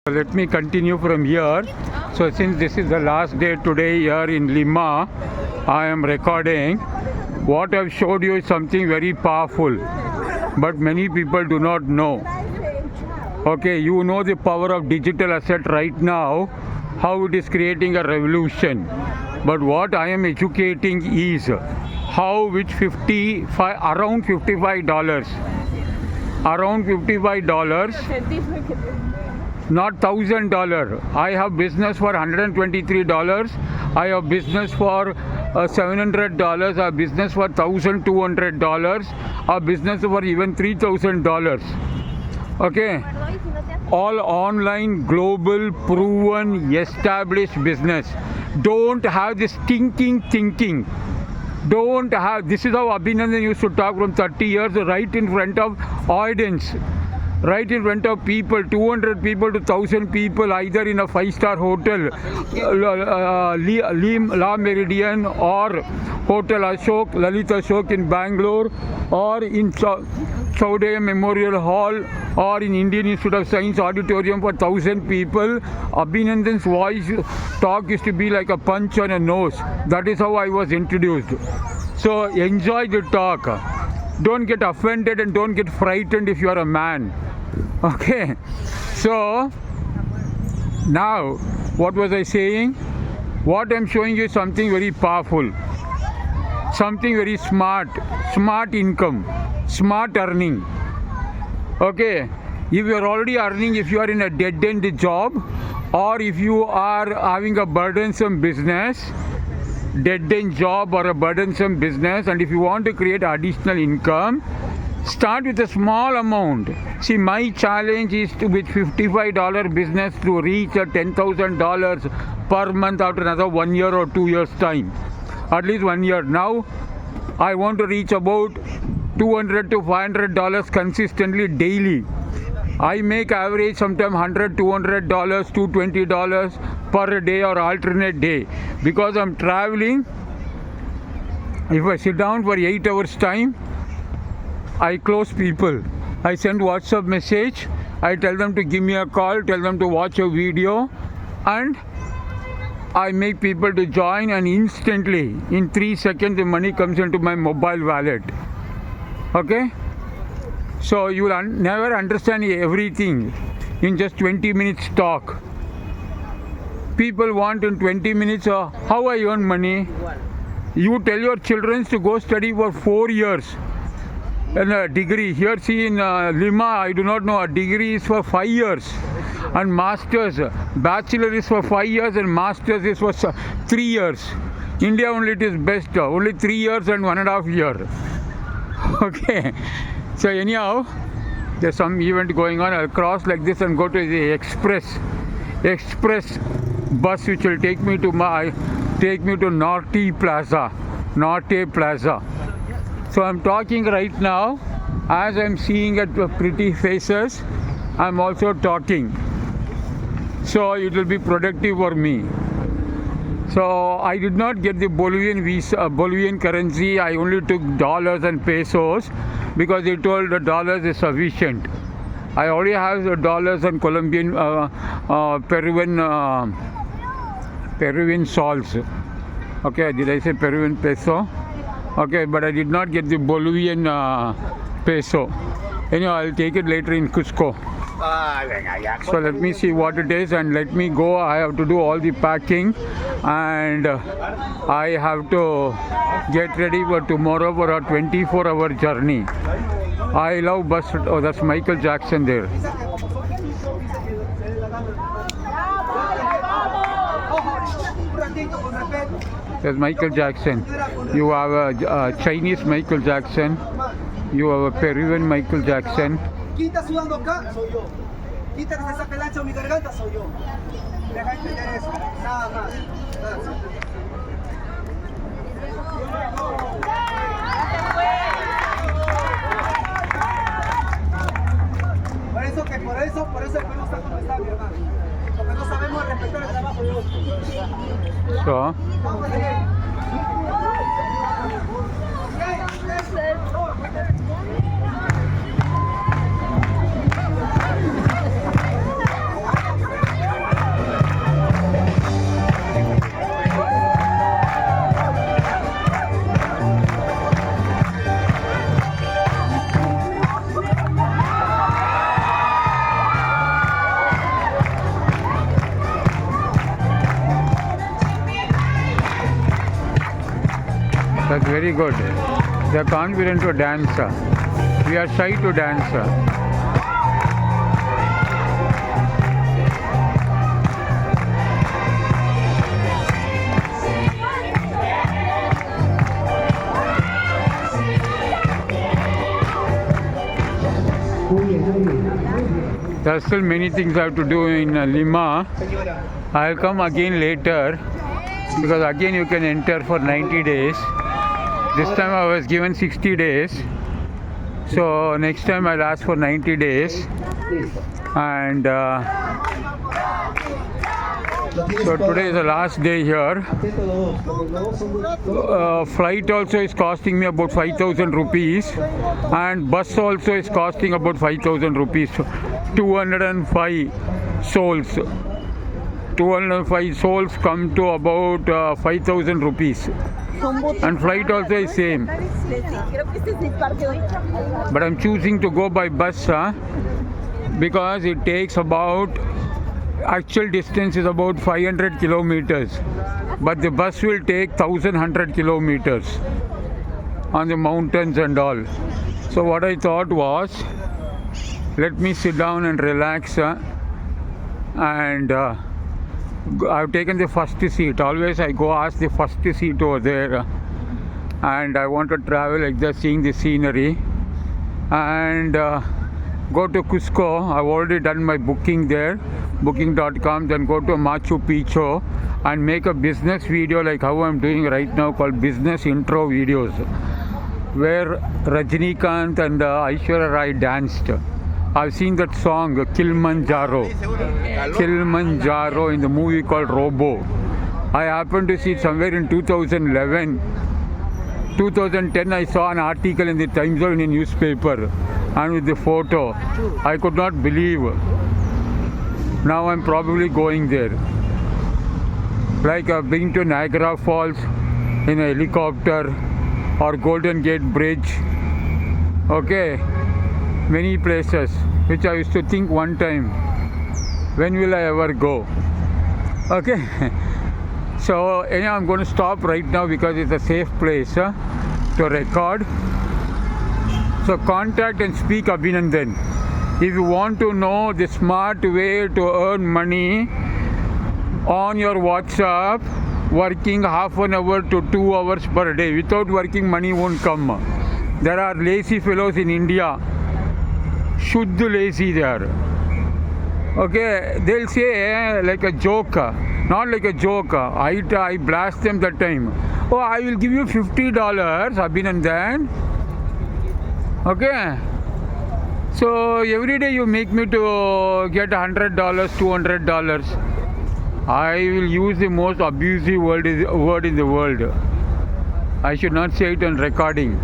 Let me continue from here. So since this is the last day today here in Lima, I am recording. What I've showed you is something very powerful, but many people do not know. Okay, you know the power of digital asset right now, how it is creating a revolution. But what I am educating is how with around $55, not $1,000. I have business for $123. I have business for $700. I have business for $1,200. I have business for even $3,000. Okay, all online, global, proven, established business. Don't have this thinking. Don't have. This is how Abhinandan used to talk from 30 years, right in front of audience. Right in front of people, 200 people to 1,000 people, either in a 5-star hotel, La Meridian, or Hotel Ashok, Lalita Ashok in Bangalore, or in Chowdhury Memorial Hall, or in Indian Institute of Science Auditorium for 1,000 people. Abhinandan's voice talk used to be like a punch on a nose. That is how I was introduced. So enjoy the talk. Don't get offended and don't get frightened if you are a man. Okay, so now what was I saying? What I'm showing you is something very powerful, something very smart income, smart earning. Okay, if you are already earning, if you are in a dead-end job, or if you are having a burdensome business, dead-end job or a burdensome business, and if you want to create additional income, start with a small amount. See, my challenge is to, with $55 business, to reach a $10,000 per month after another 1 year or 2 years time. At least 1 year. Now, I want to reach about $200 to $500 consistently daily. I make average sometimes $100, $200, $220 per day or alternate day. Because I'm traveling, if I sit down for 8 hours time, I close people. I send WhatsApp message. I tell them to give me a call, tell them to watch a video, and I make people to join, and instantly, in 3 seconds, the money comes into my mobile wallet. Okay? So you will never understand everything in just 20 minutes talk. People want in 20 minutes, how I earn money. You tell your children to go study for 4 years. And a degree here, see in Lima, I do not know, a degree is for 5 years, and masters, bachelor is for 5 years and masters is for 3 years. India only it is best, only 3 years and 1.5 years. Okay, so anyhow, there's some event going on. I'll cross like this and go to the express bus, which will take me to Norte Plaza. So I'm talking right now. As I'm seeing at pretty faces, I'm also talking. So it will be productive for me. So I did not get the Bolivian currency. I only took dollars and pesos because they told the dollars is sufficient. I already have the dollars and Colombian, Peruvian sols. Okay, did I say Peruvian peso? Okay, but I did not get the Bolivian peso. Anyhow, I'll take it later in Cusco. So let me see what it is and let me go. I have to do all the packing, and I have to get ready for tomorrow for a 24-hour journey. I love bus. Oh, that's Michael Jackson there. There's Michael Jackson. You have a Chinese Michael Jackson. You have a Peruvian Michael Jackson. Por eso el Perú está como está, mi hermano. Porque no sabemos respetar el trabajo de otros. So, That's very good. They are confident to dance. We are shy to dance. There are still many things I have to do in Lima. I'll come again later because again you can enter for 90 days. This time I was given 60 days. So next time I'll ask for 90 days. And so today is the last day here. Flight also is costing me about 5,000 rupees and bus also is costing about 5,000 rupees. 205 souls. 205 souls come to about 5,000 rupees. And flight also is same. But I'm choosing to go by bus because it takes about, actual distance is about 500 kilometers. But the bus will take 1,100 kilometers on the mountains and all. So what I thought was, let me sit down and relax and I've taken the first seat. Always I go ask the first seat over there and I want to travel like that, seeing the scenery and go to Cusco. I've already done my booking there, booking.com, then go to Machu Picchu and make a business video like how I'm doing right now, called business intro videos, where Rajinikanth and Aishwarya Rai danced. I've seen that song Kilimanjaro in the movie called Robo. I happened to see it somewhere in 2011. 2010 I saw an article in the Times of India newspaper and with the photo. I could not believe. Now I'm probably going there. Like I've been to Niagara Falls in a helicopter or Golden Gate Bridge. Okay. Many places which I used to think one time, when will I ever go? Okay. So anyhow, I'm going to stop right now because it's a safe place to record. So contact and speak Abhinandan. If you want to know the smart way to earn money on your WhatsApp, working half an hour to 2 hours per day. Without working, money won't come. There are lazy fellows in India. Shuddh lazy there. Okay, they'll say like a joke, not like a joke. I blast them that time. Oh, I will give you $50, Abhinandan. Okay. So every day you make me to get $100, $200. I will use the most abusive word in the world. I should not say it on recording.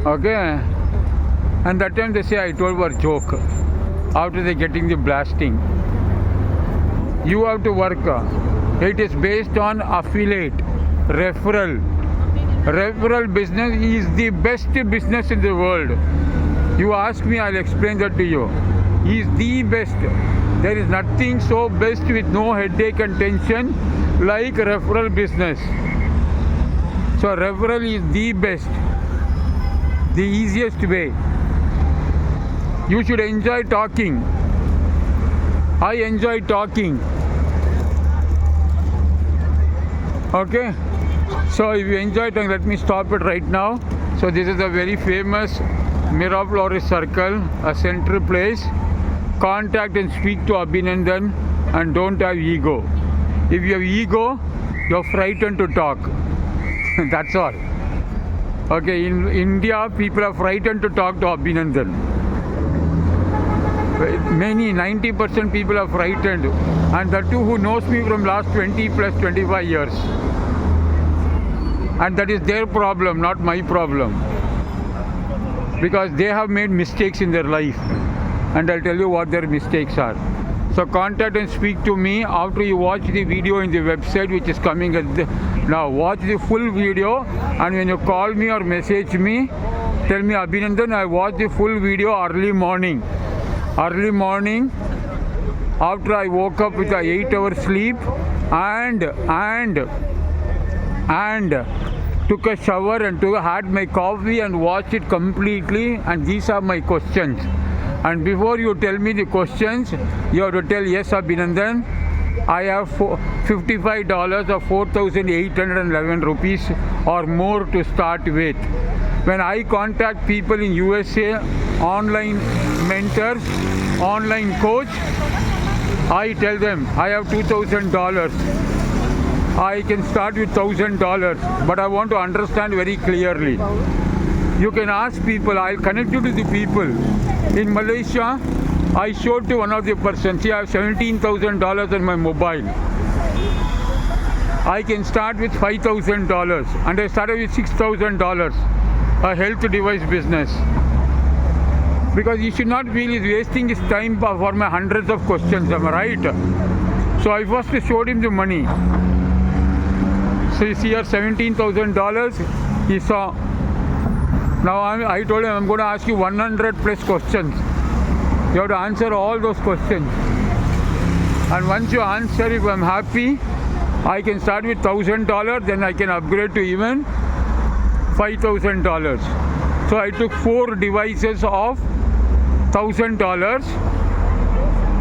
Okay. And that time they say I told for joke. After they getting the blasting. You have to work. It is based on affiliate, referral. Referral business is the best business in the world. You ask me, I'll explain that to you. He is the best. There is nothing so best with no headache and tension like referral business. So referral is the best, the easiest way. You should enjoy talking. I enjoy talking. Okay? So if you enjoy talking, let me stop it right now. So this is a very famous Miraflores Circle, a central place. Contact and speak to Abhinandan and don't have ego. If you have ego, you're frightened to talk. That's all. Okay, in India, people are frightened to talk to Abhinandan. Many, 90% people are frightened, and that too who knows me from last 20 plus 25 years. And that is their problem, not my problem. Because they have made mistakes in their life. And I'll tell you what their mistakes are. So contact and speak to me after you watch the video in the website which is coming at now. Watch the full video, and when you call me or message me, tell me, Abhinandan, I watched the full video early morning. Early morning, after I woke up with a 8-hour sleep and took a shower and had my coffee and washed it completely, and these are my questions. And before you tell me the questions, you have to tell, yes, Abhinandan, I have $55 or 4,811 rupees or more to start with. When I contact people in USA, online mentors, online coach, I tell them I have $2,000. I can start with $1,000, but I want to understand very clearly. You can ask people, I'll connect you to the people. In Malaysia, I showed to one of the persons, see, I have $17,000 on my mobile. I can start with $5,000, and I started with $6,000, a health device business. Because he should not feel he's wasting his time for my hundreds of questions, am I right? So I first showed him the money. So you see here $17,000, he saw. Now I told him I'm going to ask you 100 plus questions. You have to answer all those questions. And once you answer, if I'm happy, I can start with $1,000, then I can upgrade to even $5,000. So I took 4 devices of $1,000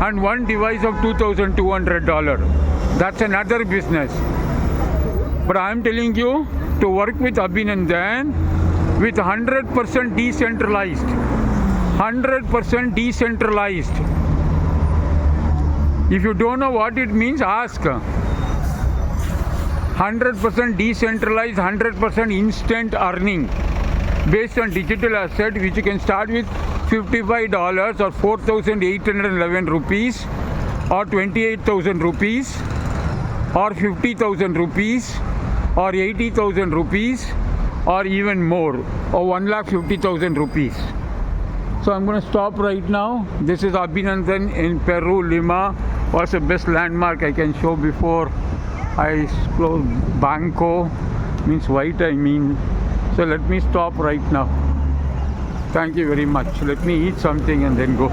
and 1 device of $2,200. That's another business. But I'm telling you to work with Abhinandan with 100% decentralized. 100% decentralized. If you don't know what it means, ask. 100% decentralized, 100% instant earning based on digital asset, which you can start with $55 or 4,811 rupees or 28,000 rupees or 50,000 rupees or 80,000 rupees or even more, or 1,50,000 rupees. So I'm going to stop right now. This is Abhinandan in Peru, Lima. What's the best landmark I can show before I close? Banco means white, I mean. So let me stop right now. Thank you very much. Let me eat something and then go.